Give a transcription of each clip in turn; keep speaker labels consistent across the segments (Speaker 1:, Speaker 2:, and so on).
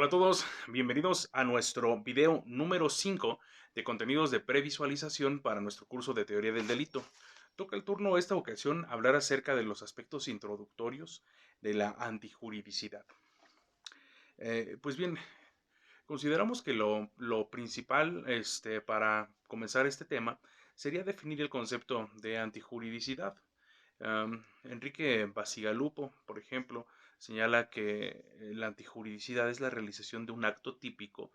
Speaker 1: Hola a todos, bienvenidos a nuestro video número 5 de contenidos de previsualización para nuestro curso de teoría del delito. Toca el turno esta ocasión hablar acerca de los aspectos introductorios de la antijuridicidad. Pues bien, consideramos que lo principal para comenzar este tema sería definir el concepto de antijuridicidad. Enrique Bacigalupo, por ejemplo, señala que la antijuridicidad es la realización de un acto típico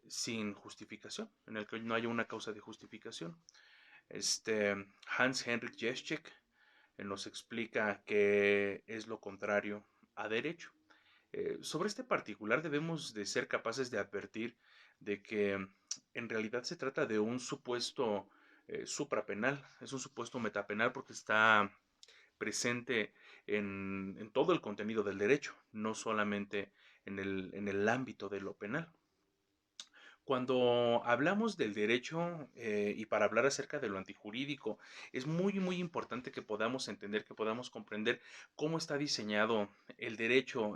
Speaker 1: sin justificación, en el que no haya una causa de justificación. Hans Henrik Jeschek nos explica que es lo contrario a derecho. Sobre este particular debemos de ser capaces de advertir de que en realidad se trata de un supuesto suprapenal, es un supuesto metapenal porque está presente en todo el contenido del derecho, no solamente en el ámbito de lo penal. Cuando hablamos del derecho y para hablar acerca de lo antijurídico, es muy importante que podamos entender, que podamos comprender cómo está diseñado el derecho,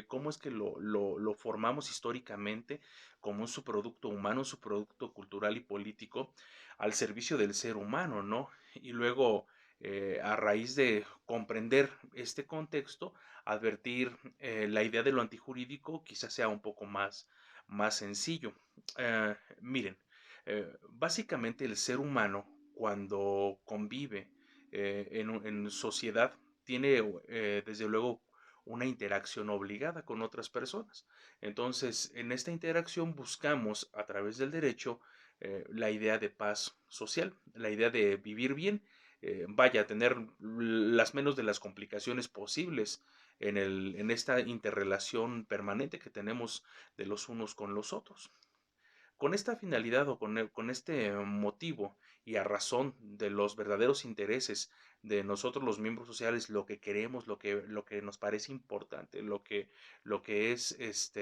Speaker 1: cómo es que lo formamos históricamente como un subproducto humano, un subproducto cultural y político al servicio del ser humano, ¿no? Y luego, a raíz de comprender este contexto, advertir la idea de lo antijurídico quizás sea un poco más sencillo. Miren, básicamente el ser humano cuando convive en sociedad tiene desde luego una interacción obligada con otras personas. Entonces, en esta interacción buscamos a través del derecho la idea de paz social, la idea de vivir bien, vaya, tener las menos de las complicaciones posibles en esta interrelación permanente que tenemos de los unos con los otros. Con esta finalidad o con este motivo y a razón de los verdaderos intereses de nosotros los miembros sociales, lo que queremos, lo que nos parece importante, lo que es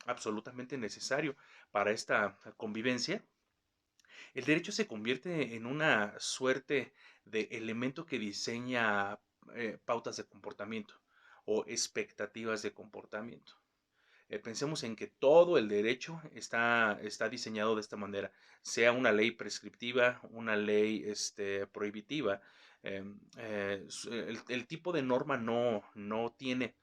Speaker 1: absolutamente necesario para esta convivencia, el derecho se convierte en una suerte de elemento que diseña pautas de comportamiento o expectativas de comportamiento. Pensemos en que todo el derecho está diseñado de esta manera, sea una ley prescriptiva, una ley prohibitiva. El tipo de norma no tiene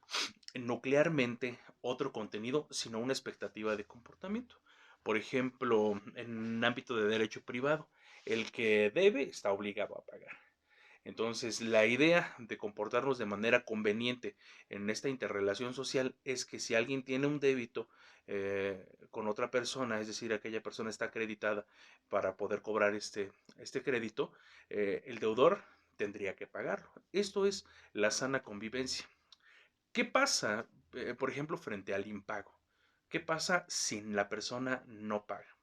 Speaker 1: nuclearmente otro contenido, sino una expectativa de comportamiento. Por ejemplo, en ámbito de derecho privado, el que debe está obligado a pagar. Entonces, la idea de comportarnos de manera conveniente en esta interrelación social es que si alguien tiene un débito con otra persona, es decir, aquella persona está acreditada para poder cobrar este crédito, el deudor tendría que pagarlo. Esto es la sana convivencia. ¿Qué pasa, por ejemplo, frente al impago? ¿Qué pasa si la persona no paga?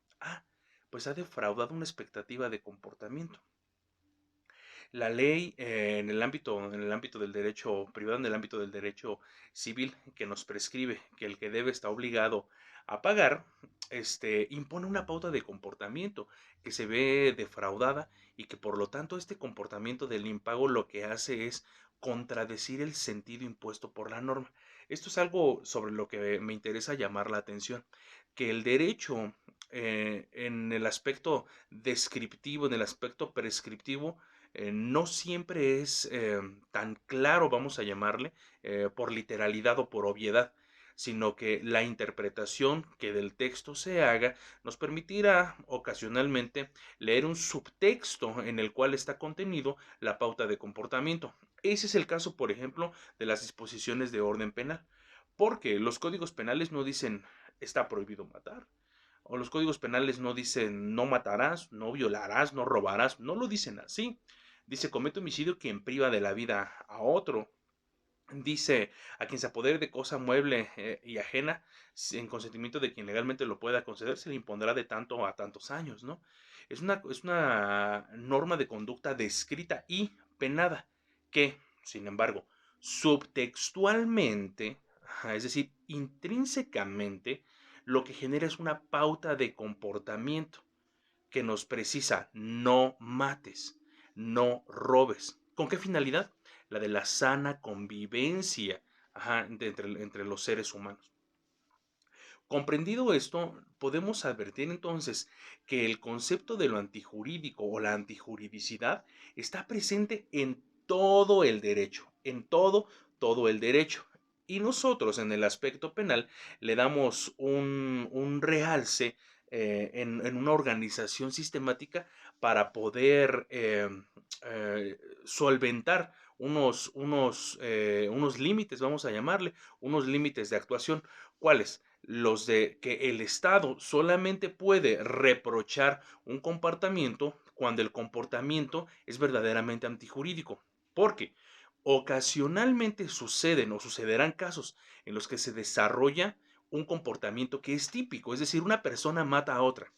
Speaker 1: Pues ha defraudado una expectativa de comportamiento. La ley en el ámbito del derecho privado, en el ámbito del derecho civil, que nos prescribe que el que debe está obligado a pagar, impone una pauta de comportamiento que se ve defraudada y que por lo tanto este comportamiento del impago lo que hace es contradecir el sentido impuesto por la norma. Esto es algo sobre lo que me interesa llamar la atención, que el derecho en el aspecto descriptivo, en el aspecto prescriptivo, no siempre es tan claro, vamos a llamarle, por literalidad o por obviedad, sino que la interpretación que del texto se haga nos permitirá ocasionalmente leer un subtexto en el cual está contenido la pauta de comportamiento. Ese es el caso, por ejemplo, de las disposiciones de orden penal, porque los códigos penales no dicen está prohibido matar, o los códigos penales no dicen no matarás, no violarás, no robarás, no lo dicen así. Dice comete homicidio quien priva de la vida a otro. Dice a quien se apodere de cosa mueble y ajena sin consentimiento de quien legalmente lo pueda conceder se le impondrá de tanto a tantos años, ¿no? Es una norma de conducta descrita y penada que, sin embargo, subtextualmente, es decir, intrínsecamente, lo que genera es una pauta de comportamiento que nos precisa no mates, no robes. ¿Con qué finalidad? La de la sana convivencia entre los seres humanos. Comprendido esto, podemos advertir entonces que el concepto de lo antijurídico o la antijuridicidad está presente en todo el derecho, en todo el derecho. Y nosotros en el aspecto penal le damos un realce en una organización sistemática para poder solventar unos límites, vamos a llamarle, unos límites de actuación. ¿Cuáles? Los de que el Estado solamente puede reprochar un comportamiento cuando el comportamiento es verdaderamente antijurídico. Porque ocasionalmente suceden o sucederán casos en los que se desarrolla un comportamiento que es típico, es decir, una persona mata a otra.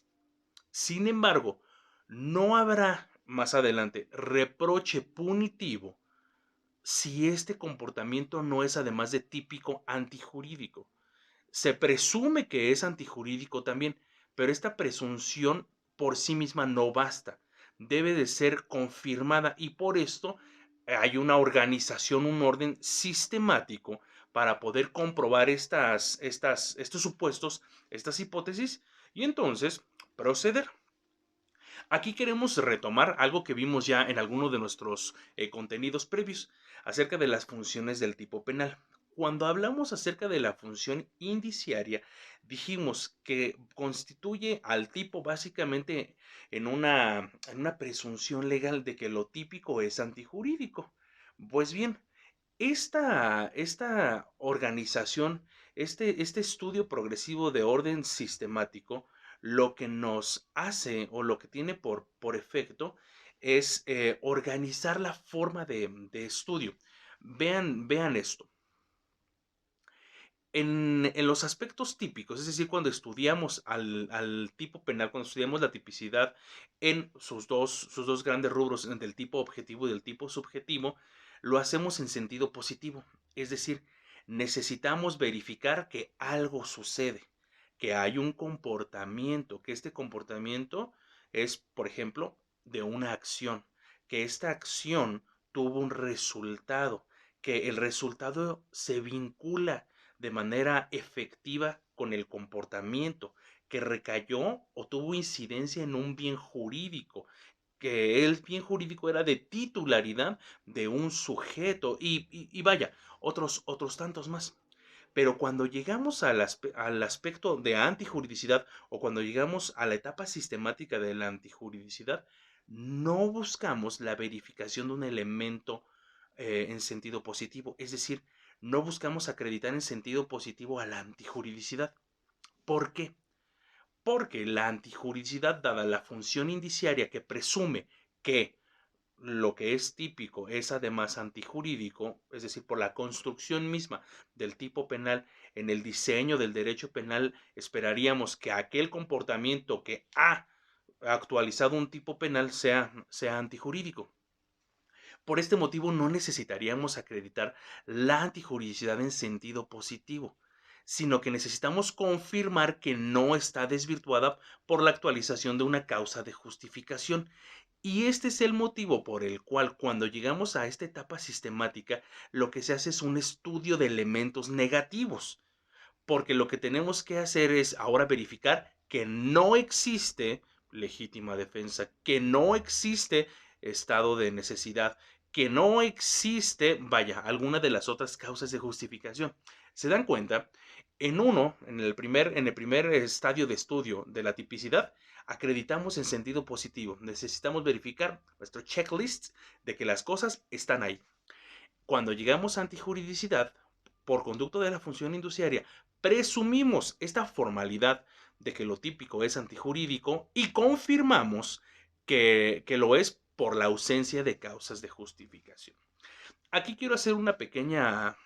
Speaker 1: Sin embargo, no habrá más adelante reproche punitivo si este comportamiento no es además de típico antijurídico. Se presume que es antijurídico también, pero esta presunción por sí misma no basta. Debe de ser confirmada y por esto hay una organización, un orden sistemático para poder comprobar estos supuestos, estas hipótesis y entonces proceder. Aquí queremos retomar algo que vimos ya en alguno de nuestros contenidos previos acerca de las funciones del tipo penal. Cuando hablamos acerca de la función indiciaria, dijimos que constituye al tipo básicamente en una presunción legal de que lo típico es antijurídico. Pues bien, esta organización, este estudio progresivo de orden sistemático, lo que nos hace o lo que tiene por efecto es organizar la forma de estudio. Vean esto. En los aspectos típicos, es decir, cuando estudiamos al tipo penal, cuando estudiamos la tipicidad en sus dos grandes rubros, del tipo objetivo y del tipo subjetivo, lo hacemos en sentido positivo. Es decir, necesitamos verificar que algo sucede, que hay un comportamiento, que este comportamiento es, por ejemplo, de una acción, que esta acción tuvo un resultado, que el resultado se vincula de manera efectiva con el comportamiento, que recayó o tuvo incidencia en un bien jurídico, que el bien jurídico era de titularidad de un sujeto y vaya, otros tantos más. Pero cuando llegamos al aspecto de antijuridicidad o cuando llegamos a la etapa sistemática de la antijuridicidad, no buscamos la verificación de un elemento en sentido positivo, es decir, no buscamos acreditar en sentido positivo a la antijuridicidad. ¿Por qué? Porque la antijuridicidad, dada la función indiciaria que presume que lo que es típico es además antijurídico, es decir, por la construcción misma del tipo penal, en el diseño del derecho penal, esperaríamos que aquel comportamiento que ha actualizado un tipo penal sea antijurídico. Por este motivo no necesitaríamos acreditar la antijuridicidad en sentido positivo, sino que necesitamos confirmar que no está desvirtuada por la actualización de una causa de justificación. Y este es el motivo por el cual cuando llegamos a esta etapa sistemática, lo que se hace es un estudio de elementos negativos, porque lo que tenemos que hacer es ahora verificar que no existe legítima defensa, que no existe estado de necesidad, que no existe, vaya, alguna de las otras causas de justificación. ¿Se dan cuenta? En el primer estadio de estudio de la tipicidad, acreditamos en sentido positivo. Necesitamos verificar nuestro checklist de que las cosas están ahí. Cuando llegamos a antijuridicidad, por conducto de la función induciaria, presumimos esta formalidad de que lo típico es antijurídico y confirmamos que lo es por la ausencia de causas de justificación. Aquí quiero hacer una pequeña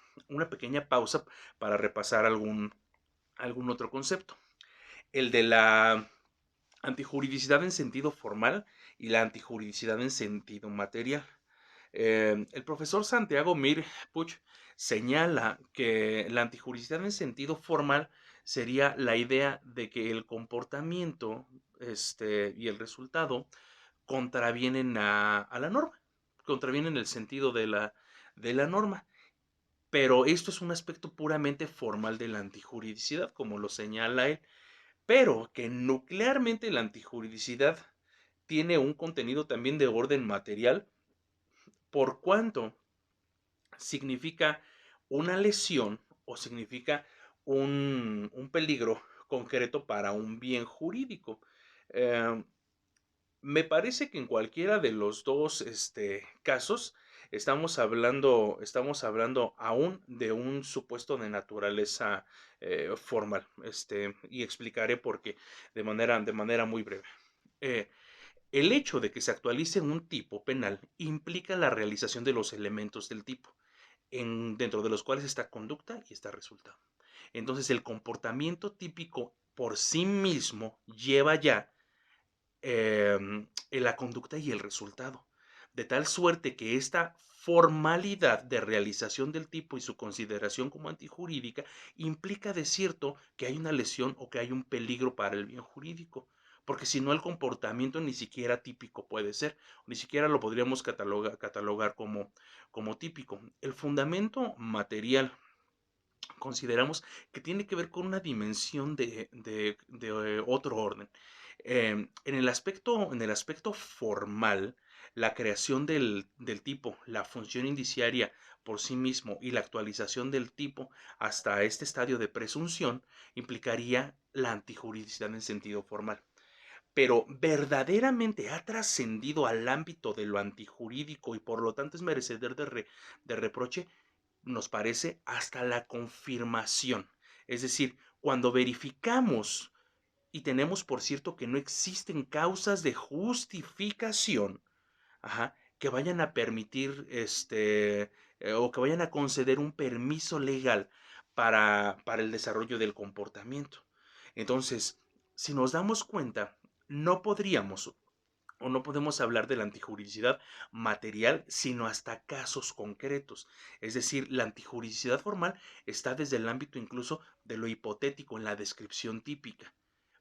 Speaker 1: pausa para repasar algún otro concepto. El de la antijuridicidad en sentido formal y la antijuridicidad en sentido material. El profesor Santiago Mir Puig señala que la antijuridicidad en sentido formal sería la idea de que el comportamiento y el resultado contravienen a la norma, contravienen el sentido de la norma. pero esto es un aspecto puramente formal de la antijuridicidad, como lo señala él, pero que nuclearmente la antijuridicidad tiene un contenido también de orden material, por cuanto significa una lesión o significa un peligro concreto para un bien jurídico. Eh, Me parece que en cualquiera de los dos casos estamos hablando aún de un supuesto de naturaleza formal, y explicaré por qué de manera muy breve. Eh, el hecho de que se actualice un tipo penal implica la realización de los elementos del tipo, dentro de los cuales está conducta y está resultado. Entonces, el comportamiento típico por sí mismo lleva ya en la conducta y el resultado. De tal suerte que esta formalidad de realización del tipo y su consideración como antijurídica implica de cierto que hay una lesión o que hay un peligro para el bien jurídico. Porque si no, el comportamiento ni siquiera típico puede ser, ni siquiera lo podríamos catalogar como típico. El fundamento material consideramos que tiene que ver con una dimensión de otro orden. En el aspecto formal, la creación del tipo, la función indiciaria por sí mismo y la actualización del tipo hasta este estadio de presunción implicaría la antijuridicidad en sentido formal. Pero verdaderamente ha trascendido al ámbito de lo antijurídico y por lo tanto es merecedor de reproche, nos parece, hasta la confirmación. Es decir, cuando verificamos y tenemos por cierto que no existen causas de justificación, ajá, que vayan a permitir o que vayan a conceder un permiso legal para el desarrollo del comportamiento. Entonces, si nos damos cuenta, no podríamos o no podemos hablar de la antijuridicidad material, sino hasta casos concretos. Es decir, la antijuridicidad formal está desde el ámbito incluso de lo hipotético en la descripción típica.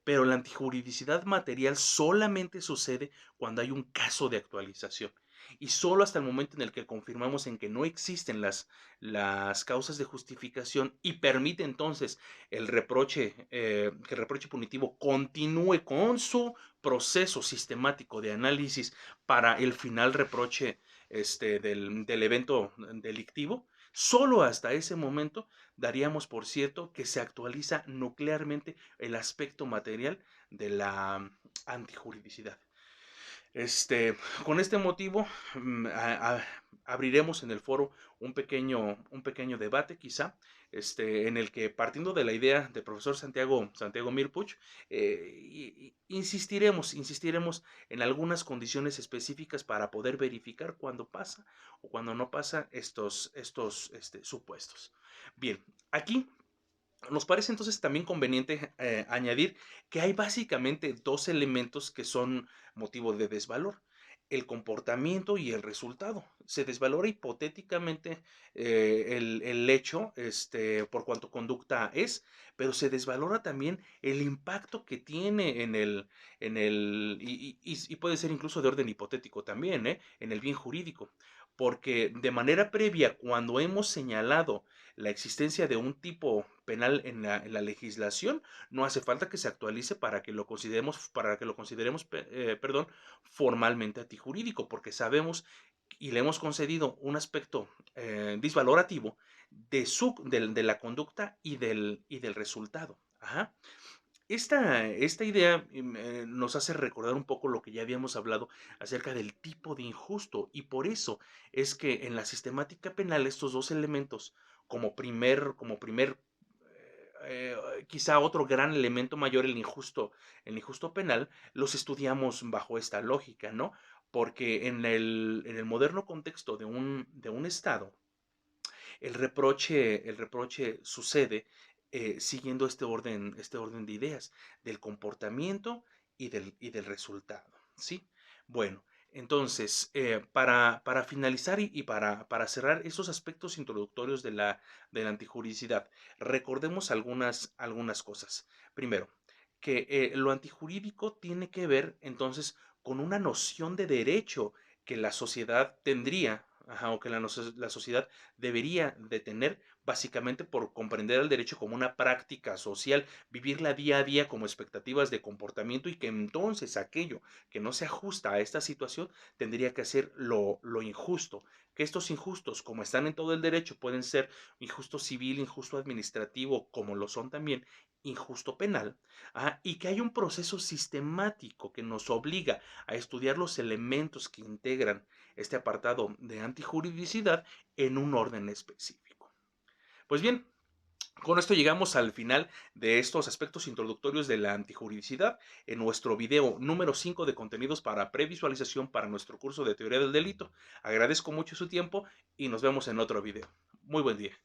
Speaker 1: Pero la antijuridicidad material solamente sucede cuando hay un caso de actualización. Y solo hasta el momento en el que confirmamos en que no existen las causas de justificación y permite entonces que el reproche punitivo continúe con su proceso sistemático de análisis para el final reproche del evento delictivo, solo hasta ese momento daríamos por cierto que se actualiza nuclearmente el aspecto material de la antijuridicidad. Este, con este motivo, abriremos en el foro un pequeño debate, quizá, en el que, partiendo de la idea del profesor Santiago Mirpuch, insistiremos en algunas condiciones específicas para poder verificar cuándo pasa o cuándo no pasa estos supuestos. Bien, aquí nos parece entonces también conveniente añadir que hay básicamente dos elementos que son motivo de desvalor: el comportamiento y el resultado. Se desvalora hipotéticamente el hecho por cuanto conducta es, pero se desvalora también el impacto que tiene y puede ser incluso de orden hipotético también, en el bien jurídico. Porque de manera previa, cuando hemos señalado la existencia de un tipo penal en la legislación, no hace falta que se actualice para que lo consideremos, perdón, formalmente antijurídico, porque sabemos y le hemos concedido un aspecto disvalorativo de la conducta y del resultado. Ajá. Esta idea nos hace recordar un poco lo que ya habíamos hablado acerca del tipo de injusto, y por eso es que en la sistemática penal estos dos elementos, como primer quizá otro gran elemento mayor, el injusto penal, los estudiamos bajo esta lógica, ¿no? Porque en el moderno contexto de un Estado, el reproche sucede siguiendo este orden de ideas, del comportamiento y del resultado, ¿sí? Bueno, entonces, para finalizar y para cerrar esos aspectos introductorios de la antijuridicidad, recordemos algunas cosas. Primero, que lo antijurídico tiene que ver entonces con una noción de derecho que la sociedad tendría, ajá, o que la sociedad debería de tener, básicamente por comprender el derecho como una práctica social, vivirla día a día como expectativas de comportamiento y que entonces aquello que no se ajusta a esta situación tendría que ser lo injusto. Que estos injustos, como están en todo el derecho, pueden ser injusto civil, injusto administrativo, como lo son también injusto penal, y que hay un proceso sistemático que nos obliga a estudiar los elementos que integran este apartado de antijuridicidad en un orden específico. Pues bien, con esto llegamos al final de estos aspectos introductorios de la antijuridicidad en nuestro video número 5 de contenidos para previsualización para nuestro curso de teoría del delito. Agradezco mucho su tiempo y nos vemos en otro video. Muy buen día.